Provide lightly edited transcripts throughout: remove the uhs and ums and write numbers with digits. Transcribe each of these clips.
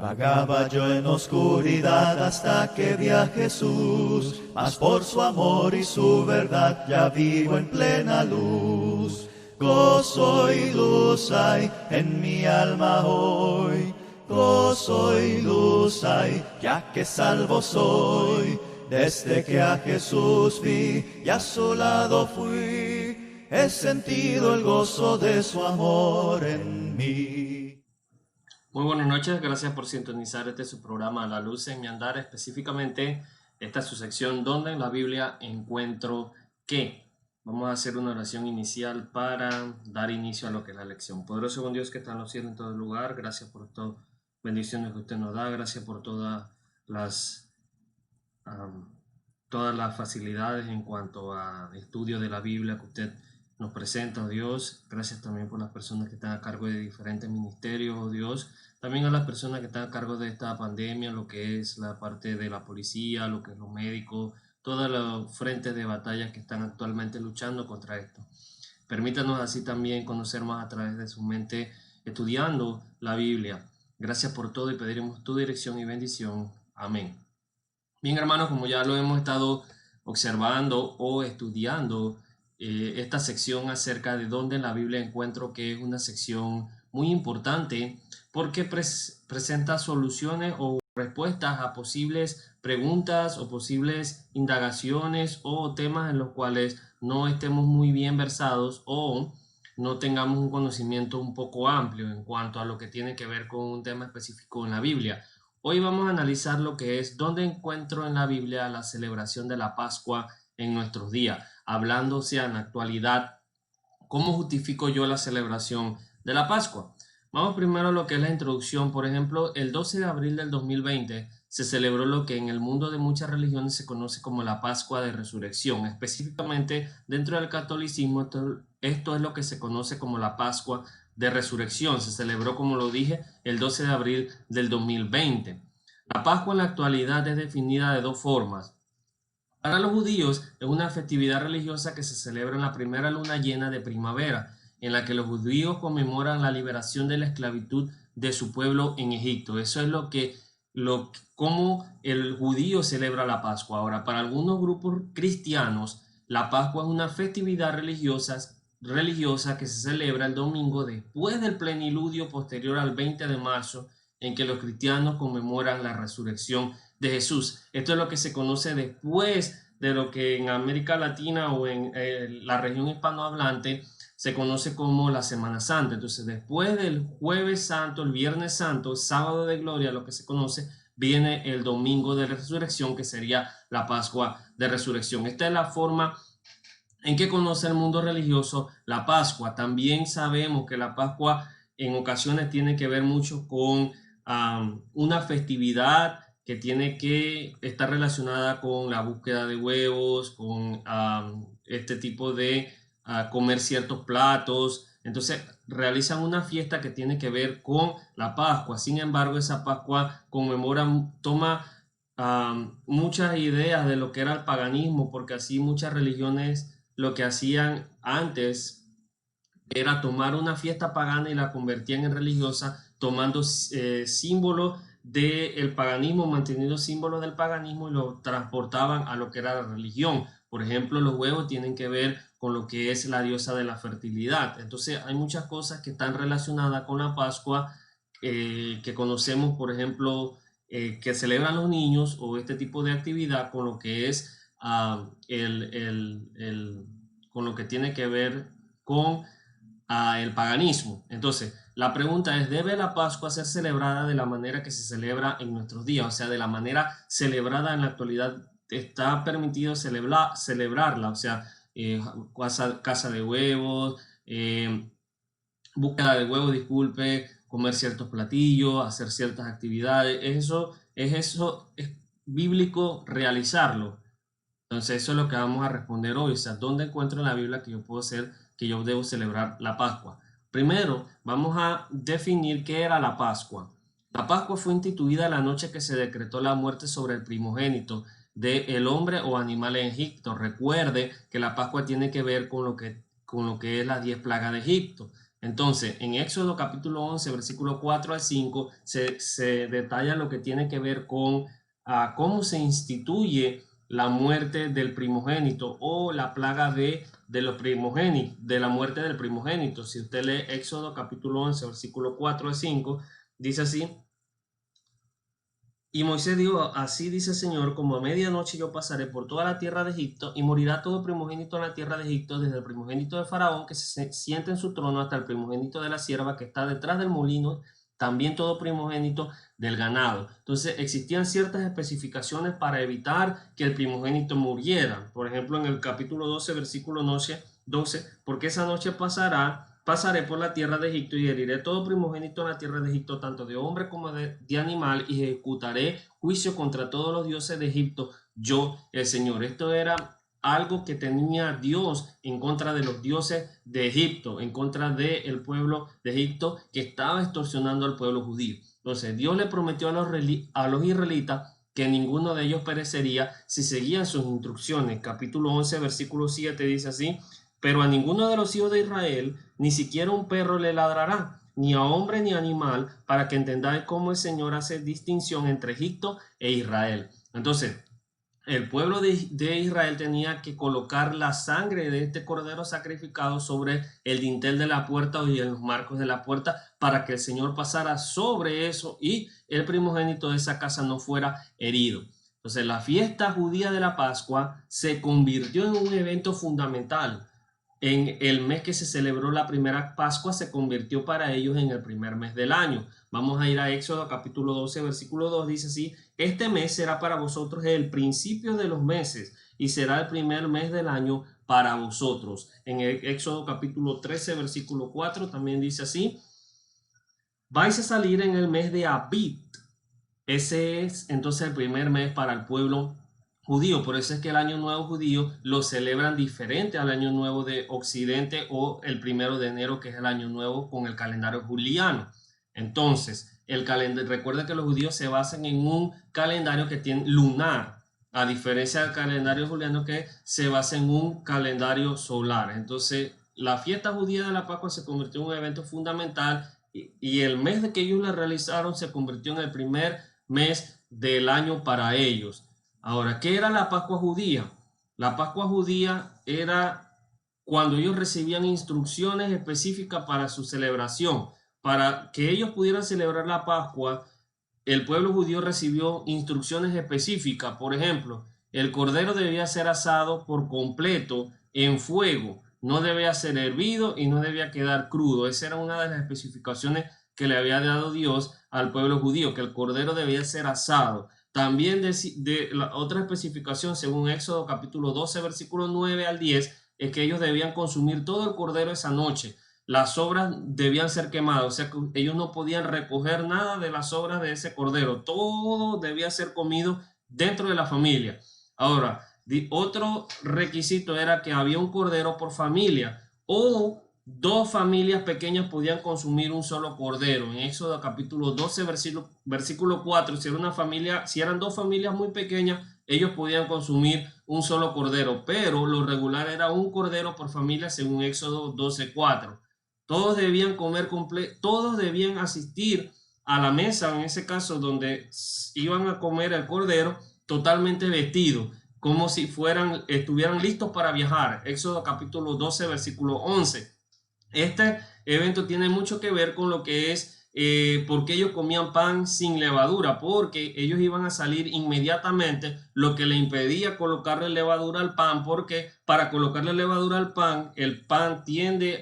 Vagaba yo en oscuridad hasta que vi a Jesús, mas por su amor y su verdad ya vivo en plena luz. Gozo y luz hay en mi alma hoy, gozo y luz hay, ya que salvo soy. Desde que a Jesús vi y a su lado fui, he sentido el gozo de su amor en mí. Muy buenas noches, gracias por sintonizar su programa La Luz en mi andar, específicamente esta es su sección donde en la Biblia encuentro qué. Vamos a hacer una oración inicial para dar inicio a lo que es la lección. Poderoso buen Dios que está en los cielos en todo lugar, gracias por todas las bendiciones que usted nos da, gracias por las, um, todas las facilidades en cuanto a estudio de la Biblia que usted nos presenta, oh Dios. Gracias también por las personas que están a cargo de diferentes ministerios, oh Dios. También a las personas que están a cargo de esta pandemia, lo que es la parte de la policía, lo que es los médicos, todos los frentes de batalla que están actualmente luchando contra esto. Permítanos así también conocer más a través de su mente, estudiando la Biblia. Gracias por todo y pediremos tu dirección y bendición. Amén. Bien, hermanos, como ya lo hemos estado observando o estudiando, esta sección acerca de dónde en la Biblia encuentro, que es una sección muy importante porque presenta soluciones o respuestas a posibles preguntas o posibles indagaciones o temas en los cuales no estemos muy bien versados o no tengamos un conocimiento un poco amplio en cuanto a lo que tiene que ver con un tema específico en la Biblia. Hoy vamos a analizar lo que es dónde encuentro en la Biblia la celebración de la Pascua en nuestros días, hablándose en la actualidad, ¿cómo justifico yo la celebración de la Pascua? Vamos primero a lo que es la introducción. Por ejemplo, el 12 de abril del 2020 se celebró lo que en el mundo de muchas religiones se conoce como la Pascua de Resurrección. Específicamente dentro del catolicismo, esto es lo que se conoce como la Pascua de Resurrección. Se celebró, como lo dije, el 12 de abril del 2020. La Pascua en la actualidad es definida de dos formas. Para los judíos es una festividad religiosa que se celebra en la primera luna llena de primavera, en la que los judíos conmemoran la liberación de la esclavitud de su pueblo en Egipto. Eso es cómo el judío celebra la Pascua. Ahora, para algunos grupos cristianos, la Pascua es una festividad religiosa que se celebra el domingo después del pleniludio posterior al 20 de marzo, en que los cristianos conmemoran la resurrección de Jesús. Esto es lo que se conoce después de lo que en América Latina o en la región hispanohablante se conoce como la Semana Santa. Entonces, después del Jueves Santo, el Viernes Santo, Sábado de Gloria, lo que se conoce, viene el Domingo de Resurrección, que sería la Pascua de Resurrección. Esta es la forma en que conoce el mundo religioso la Pascua. También sabemos que la Pascua en ocasiones tiene que ver mucho con una festividad que tiene que estar relacionada con la búsqueda de huevos, con este tipo de comer ciertos platos. Entonces realizan una fiesta que tiene que ver con la Pascua. Sin embargo, esa Pascua toma muchas ideas de lo que era el paganismo, porque así muchas religiones lo que hacían antes era tomar una fiesta pagana y la convertían en religiosa, tomando símbolos del paganismo, manteniendo símbolos del paganismo y lo transportaban a lo que era la religión. Por ejemplo, los huevos tienen que ver con lo que es la diosa de la fertilidad. Entonces, hay muchas cosas que están relacionadas con la Pascua que conocemos, por ejemplo, que celebran los niños o este tipo de actividad con lo que es con lo que tiene que ver con el paganismo. Entonces, la pregunta es, ¿debe la Pascua ser celebrada de la manera que se celebra en nuestros días? O sea, de la manera celebrada en la actualidad, ¿está permitido celebrarla? O sea, casa de huevos, búsqueda de huevos, disculpe, comer ciertos platillos, hacer ciertas actividades. Es bíblico realizarlo. Entonces, eso es lo que vamos a responder hoy. O sea, ¿dónde encuentro en la Biblia que yo debo celebrar la Pascua? Primero, vamos a definir qué era la Pascua. La Pascua fue instituida la noche que se decretó la muerte sobre el primogénito del hombre o animal en Egipto. Recuerde que la Pascua tiene que ver con lo que es las 10 plagas de Egipto. Entonces, en Éxodo capítulo 11, versículo 4 al 5, se detalla lo que tiene que ver con cómo se instituye la muerte del primogénito o la plaga de los primogénitos, de la muerte del primogénito. Si usted lee Éxodo capítulo 11, versículo 4 al 5, dice así: y Moisés dijo, así dice el Señor, como a medianoche yo pasaré por toda la tierra de Egipto, y morirá todo primogénito en la tierra de Egipto, desde el primogénito de Faraón, que se siente en su trono, hasta el primogénito de la sierva que está detrás del molino, también todo primogénito del ganado. Entonces existían ciertas especificaciones para evitar que el primogénito muriera. Por ejemplo, en el capítulo 12, versículo 12, porque esa noche pasaré por la tierra de Egipto y heriré todo primogénito en la tierra de Egipto, tanto de hombre como de animal, y ejecutaré juicio contra todos los dioses de Egipto, yo el Señor. Esto era algo que tenía Dios en contra de los dioses de Egipto, en contra del pueblo de Egipto que estaba extorsionando al pueblo judío. Entonces Dios le prometió a los israelitas que ninguno de ellos perecería si seguían sus instrucciones. Capítulo 11, versículo 7 dice así: pero a ninguno de los hijos de Israel, ni siquiera un perro le ladrará, ni a hombre ni a animal, para que entendáis cómo el Señor hace distinción entre Egipto e Israel. Entonces, el pueblo de Israel tenía que colocar la sangre de este cordero sacrificado sobre el dintel de la puerta y en los marcos de la puerta, para que el Señor pasara sobre eso y el primogénito de esa casa no fuera herido. Entonces, la fiesta judía de la Pascua se convirtió en un evento fundamental. En el mes que se celebró la primera Pascua se convirtió para ellos en el primer mes del año. Vamos a ir a Éxodo capítulo 12, versículo 2, dice así: este mes será para vosotros el principio de los meses y será el primer mes del año para vosotros. En el Éxodo capítulo 13, versículo 4 también dice así: vais a salir en el mes de Abib. Ese es entonces el primer mes para el pueblo judío. Por eso es que el año nuevo judío lo celebran diferente al año nuevo de Occidente o el 1 de enero, que es el año nuevo con el calendario juliano. Entonces, recuerda que los judíos se basan en un calendario que tiene lunar, a diferencia del calendario juliano que se basa en un calendario solar. Entonces, la fiesta judía de la Pascua se convirtió en un evento fundamental y el mes de que ellos la realizaron se convirtió en el primer mes del año para ellos. Ahora, ¿qué era la Pascua judía? La Pascua judía era cuando ellos recibían instrucciones específicas para su celebración. Para que ellos pudieran celebrar la Pascua, el pueblo judío recibió instrucciones específicas. Por ejemplo, el cordero debía ser asado por completo en fuego, no debía ser hervido y no debía quedar crudo. Esa era una de las especificaciones que le había dado Dios al pueblo judío, que el cordero debía ser asado. También de la otra especificación, según Éxodo capítulo 12, versículo 9 al 10, es que ellos debían consumir todo el cordero esa noche. Las sobras debían ser quemadas, o sea que ellos no podían recoger nada de las sobras de ese cordero. Todo debía ser comido dentro de la familia. Ahora, otro requisito era que había un cordero por familia o dos familias pequeñas podían consumir un solo cordero. En Éxodo capítulo 12, versículo 4, si eran dos familias muy pequeñas, ellos podían consumir un solo cordero, pero lo regular era un cordero por familia según Éxodo 12, 4. Todos debían comer completo, todos debían asistir a la mesa, en ese caso donde iban a comer el cordero, totalmente vestidos, como si estuvieran listos para viajar. Éxodo capítulo 12, versículo 11. Este evento tiene mucho que ver con lo que es porque ellos comían pan sin levadura, porque ellos iban a salir inmediatamente, lo que le impedía colocarle levadura al pan, porque para colocarle levadura al pan, el pan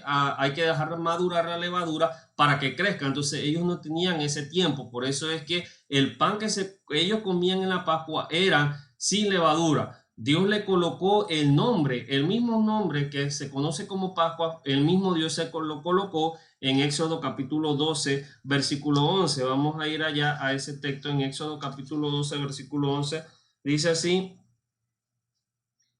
hay que dejar madurar la levadura para que crezca. Entonces ellos no tenían ese tiempo, por eso es que el pan que ellos comían en la Pascua eran sin levadura. Dios le colocó el nombre, el mismo nombre que se conoce como Pascua, el mismo Dios se lo colocó en Éxodo capítulo 12, versículo 11. Vamos a ir allá a ese texto en Éxodo capítulo 12, versículo 11. Dice así: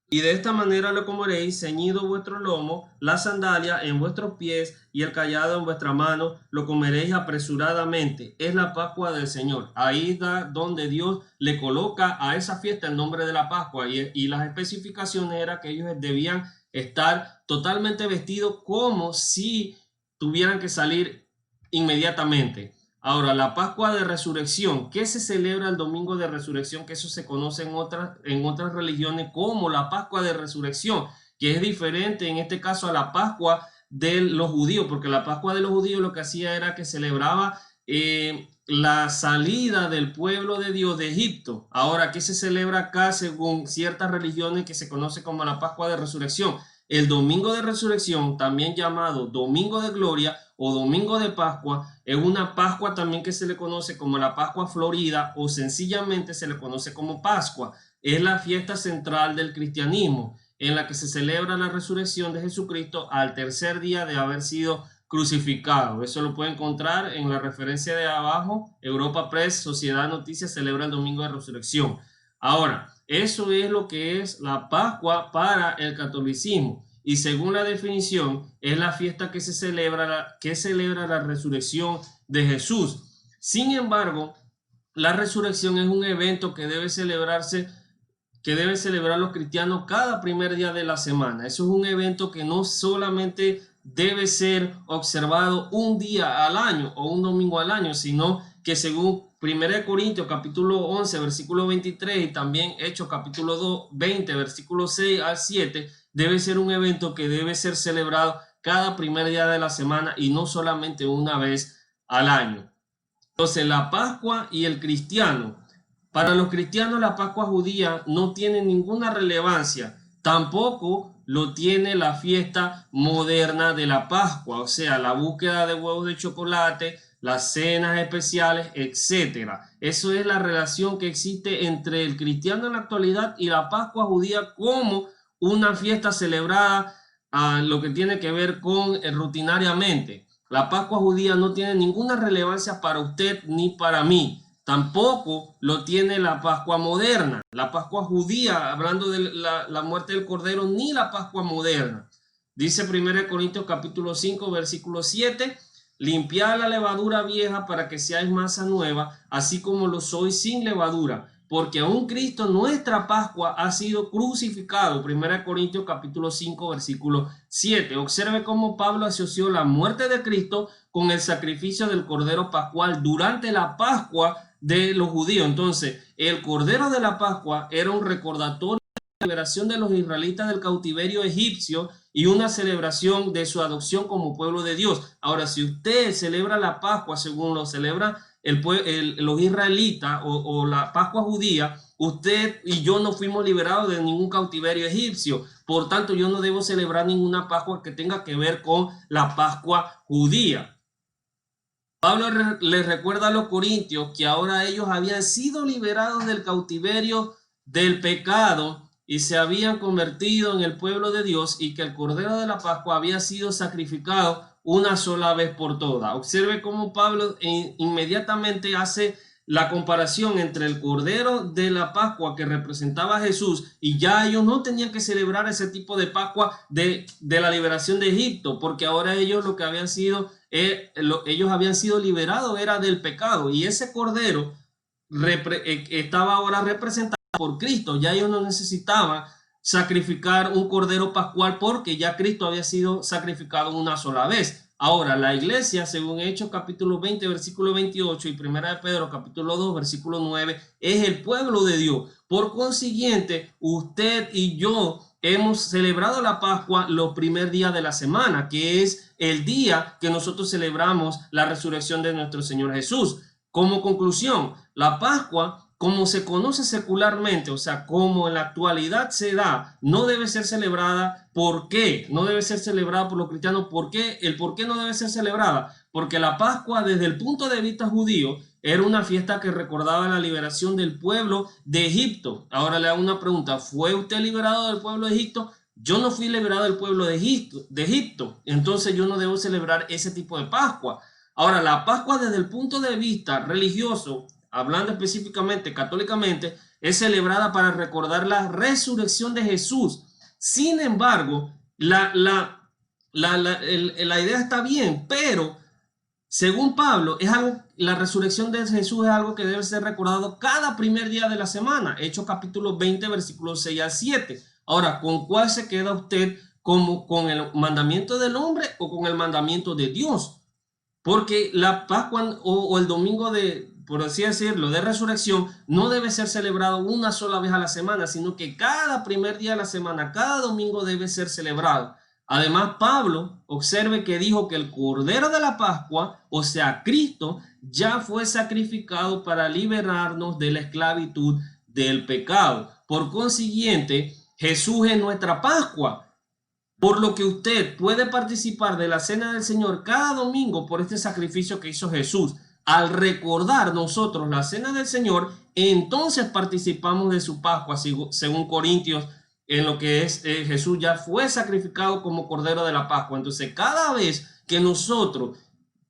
y de esta manera lo comeréis, ceñido vuestro lomo, la sandalia en vuestros pies y el cayado en vuestra mano, lo comeréis apresuradamente. Es la Pascua del Señor. Ahí está donde Dios le coloca a esa fiesta el nombre de la Pascua, y las especificaciones era que ellos debían estar totalmente vestidos como si tuvieran que salir inmediatamente. Ahora, la Pascua de Resurrección, ¿qué se celebra el domingo de Resurrección? Que eso se conoce en otras religiones como la Pascua de Resurrección, que es diferente en este caso a la Pascua de los judíos, porque la Pascua de los judíos lo que hacía era que celebraba la salida del pueblo de Dios de Egipto. Ahora, ¿qué se celebra acá según ciertas religiones que se conoce como la Pascua de Resurrección? El domingo de resurrección, también llamado domingo de gloria o domingo de Pascua, es una Pascua también que se le conoce como la Pascua Florida o sencillamente se le conoce como Pascua. Es la fiesta central del cristianismo en la que se celebra la resurrección de Jesucristo al tercer día de haber sido crucificado. Eso lo puede encontrar en la referencia de abajo. Europa Press, Sociedad Noticias celebra el domingo de resurrección. Ahora, eso es lo que es la Pascua para el catolicismo y según la definición es la fiesta que celebra la resurrección de Jesús. Sin embargo, la resurrección es un evento que deben celebrar los cristianos cada primer día de la semana. Eso es un evento que no solamente debe ser observado un día al año o un domingo al año, sino que según 1 Corintios capítulo 11 versículo 23 y también Hechos capítulo 20 versículo 6 al 7 debe ser un evento que debe ser celebrado cada primer día de la semana y no solamente una vez al año. Entonces la Pascua y el cristiano. Para los cristianos la Pascua judía no tiene ninguna relevancia, tampoco lo tiene la fiesta moderna de la Pascua, o sea, la búsqueda de huevos de chocolate, las cenas especiales, etcétera. Eso es la relación que existe entre el cristiano en la actualidad y la Pascua judía como una fiesta celebrada a lo que tiene que ver con rutinariamente. La Pascua judía no tiene ninguna relevancia para usted ni para mí. Tampoco lo tiene la Pascua moderna, la Pascua judía, hablando de la muerte del Cordero, ni la Pascua moderna. Dice 1 Corintios capítulo 5, versículo 7, limpiad la levadura vieja para que seáis masa nueva, así como lo sois sin levadura, porque aún Cristo, nuestra Pascua, ha sido crucificado. 1 Corintios capítulo 5, versículo 7. Observe cómo Pablo asoció la muerte de Cristo con el sacrificio del Cordero Pascual durante la Pascua de los judíos. Entonces, el Cordero de la Pascua era un recordatorio de la liberación de los israelitas del cautiverio egipcio y una celebración de su adopción como pueblo de Dios. Ahora, si usted celebra la Pascua según lo celebra los israelitas o la Pascua judía, usted y yo no fuimos liberados de ningún cautiverio egipcio. Por tanto, yo no debo celebrar ninguna Pascua que tenga que ver con la Pascua judía. Pablo les recuerda a los corintios que ahora ellos habían sido liberados del cautiverio del pecado y se habían convertido en el pueblo de Dios y que el Cordero de la Pascua había sido sacrificado una sola vez por todas. Observe cómo Pablo inmediatamente hace la comparación entre el Cordero de la Pascua que representaba a Jesús y ya ellos no tenían que celebrar ese tipo de Pascua de la liberación de Egipto, porque ahora ellos lo que habían sido, ellos habían sido liberados era del pecado y ese Cordero estaba ahora representado por Cristo. Ya ellos no necesitaban sacrificar un Cordero Pascual porque ya Cristo había sido sacrificado una sola vez. Ahora, la iglesia, según Hechos capítulo 20, versículo 28 y 1 de Pedro capítulo 2, versículo 9, es el pueblo de Dios. Por consiguiente, usted y yo hemos celebrado la Pascua los primeros días de la semana, que es el día que nosotros celebramos la resurrección de nuestro Señor Jesús. Como conclusión, la Pascua, como se conoce secularmente, o sea, como en la actualidad se da, no debe ser celebrada. ¿Por qué? No debe ser celebrada por los cristianos. ¿Por qué? El por qué no debe ser celebrada. Porque la Pascua, desde el punto de vista judío, era una fiesta que recordaba la liberación del pueblo de Egipto. Ahora le hago una pregunta. ¿Fue usted liberado del pueblo de Egipto? Yo no fui liberado del pueblo de Egipto. Entonces yo no debo celebrar ese tipo de Pascua. Ahora, la Pascua desde el punto de vista religioso, hablando específicamente católicamente, es celebrada para recordar la resurrección de Jesús. Sin embargo, la idea está bien, pero según Pablo, la resurrección de Jesús es algo que debe ser recordado cada primer día de la semana. Hechos capítulo 20, versículos 6 al 7. Ahora, ¿con cuál se queda usted como con el mandamiento del hombre o con el mandamiento de Dios. Porque la Pascua o el domingo de, por así decirlo, de resurrección, no debe ser celebrado una sola vez a la semana, sino que cada primer día de la semana, cada domingo debe ser celebrado. Además, Pablo, observe que dijo que el Cordero de la Pascua, o sea, Cristo, ya fue sacrificado para liberarnos de la esclavitud del pecado. Por consiguiente, Jesús es nuestra Pascua. Por lo que usted puede participar de la cena del Señor cada domingo por este sacrificio que hizo Jesús. Al recordar nosotros la cena del Señor, entonces participamos de su Pascua, según Corintios, en lo que es Jesús ya fue sacrificado como Cordero de la Pascua. Entonces, cada vez que nosotros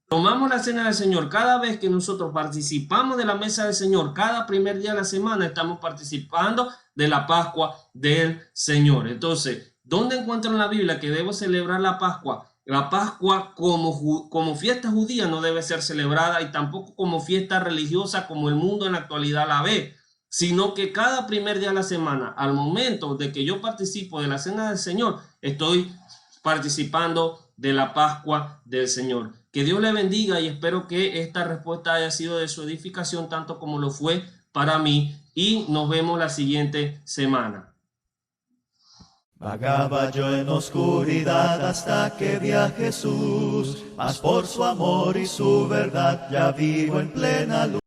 tomamos la cena del Señor, cada vez que nosotros participamos de la mesa del Señor, cada primer día de la semana estamos participando de la Pascua del Señor. Entonces, ¿dónde encuentro en la Biblia que debo celebrar la Pascua? La Pascua como fiesta judía no debe ser celebrada y tampoco como fiesta religiosa como el mundo en la actualidad la ve, sino que cada primer día de la semana, al momento de que yo participo de la cena del Señor, estoy participando de la Pascua del Señor. Que Dios le bendiga y espero que esta respuesta haya sido de su edificación tanto como lo fue para mí y nos vemos la siguiente semana. Vagaba yo en oscuridad hasta que vi a Jesús, mas por su amor y su verdad ya vivo en plena luz.